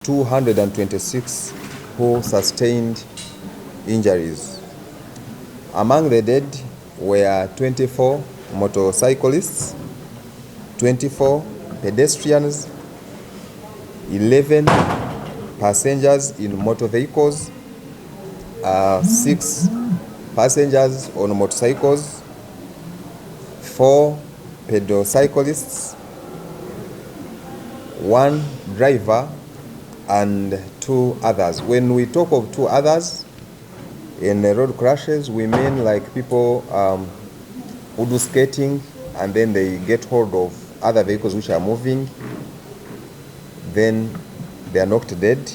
226 who sustained injuries. Among the dead were 24 motorcyclists, 24 pedestrians, 11 passengers in motor vehicles, 6 passengers on motorcycles, 4 pedocyclists, 1 driver, and 2 others. When we talk of 2 others in road crashes, we mean like people who do skating and then they get hold of other vehicles which are moving, then they are knocked dead.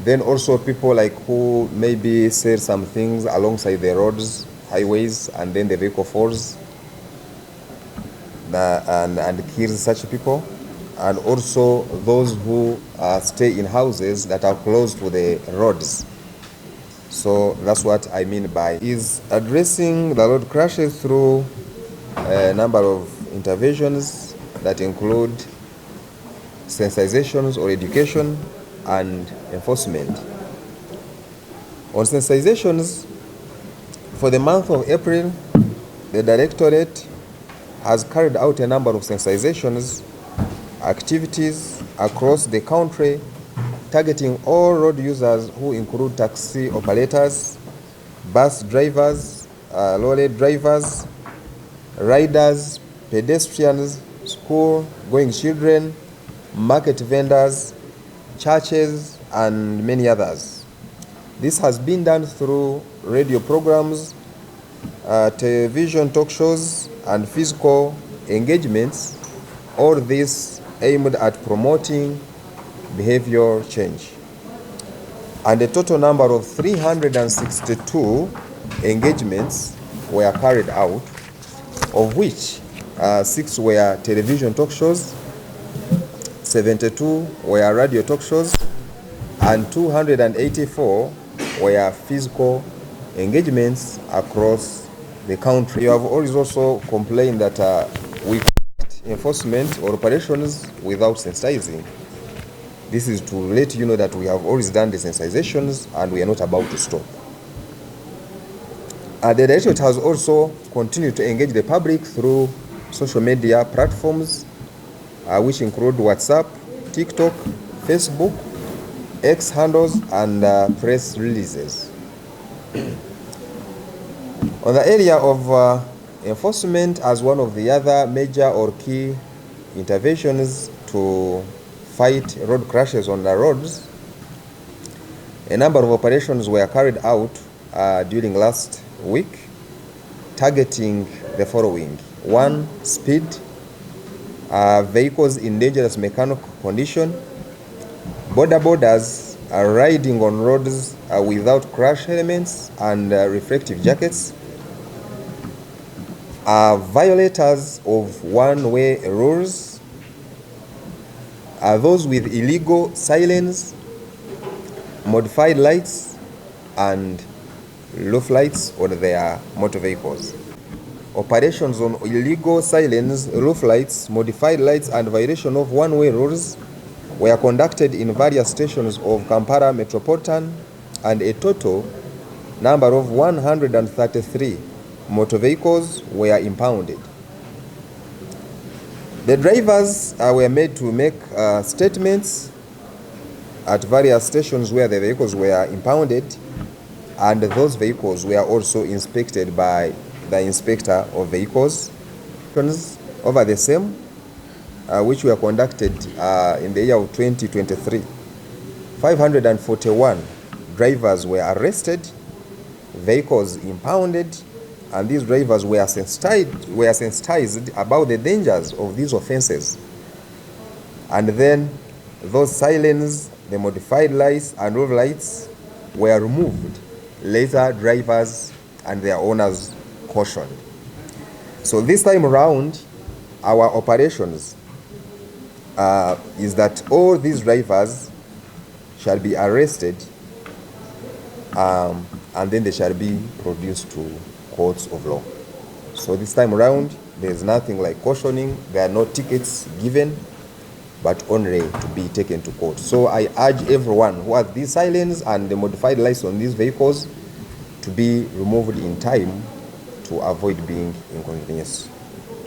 Then also people like who maybe sell some things alongside the roads, highways, and then the vehicle falls and kills such people. And also those who stay in houses that are close to the roads. So that's what I mean by is addressing the road crashes through a number of interventions that include sensitizations or education and enforcement. On sensitizations, for the month of April, the Directorate has carried out a number of sensitizations activities across the country targeting all road users who include taxi operators, bus drivers, lorry drivers, riders, pedestrians, school-going children, market vendors, churches, and many others. This has been done through radio programs, television talk shows, and physical engagements. All this aimed at promoting behavior change. And a total number of 362 engagements were carried out, of which 6 were television talk shows, 72 were radio talk shows, and 284 were physical engagements across the country. You have always also complained that we enforcement or operations without sensitizing. This is to let you know that we have always done the sensitizations and we are not about to stop. The Directorate has also continued to engage the public through social media platforms, which include WhatsApp, TikTok, Facebook, X handles, and press releases. On the area of enforcement, as one of the other major or key interventions to fight road crashes on the roads, a number of operations were carried out during last week, targeting the following: 1, speed, vehicles in dangerous mechanical condition, bodas are riding on roads without crash helmets and reflective jackets, violators of one-way rules, those with illegal sirens, modified lights, and roof lights on their motor vehicles. Operations on illegal sirens, roof lights, modified lights, and violation of one-way rules were conducted in various stations of Kampala Metropolitan, and a total number of 133 motor vehicles were impounded. The drivers were made to make statements at various stations where the vehicles were impounded, and those vehicles were also inspected by the inspector of vehicles. Over the same, which were conducted in the year of 2023, 541 drivers were arrested, vehicles impounded, and these drivers were sensitized about the dangers of these offenses. And then those sirens, the modified lights and roof lights were removed. Later, drivers and their owners cautioned. So this time around, our operations is that all these drivers shall be arrested and then they shall be produced to courts of law. So this time around, there's nothing like cautioning. There are no tickets given. but only to be taken to court. So I urge everyone who has these sirens and the modified lights on these vehicles to be removed in time to avoid being inconvenienced.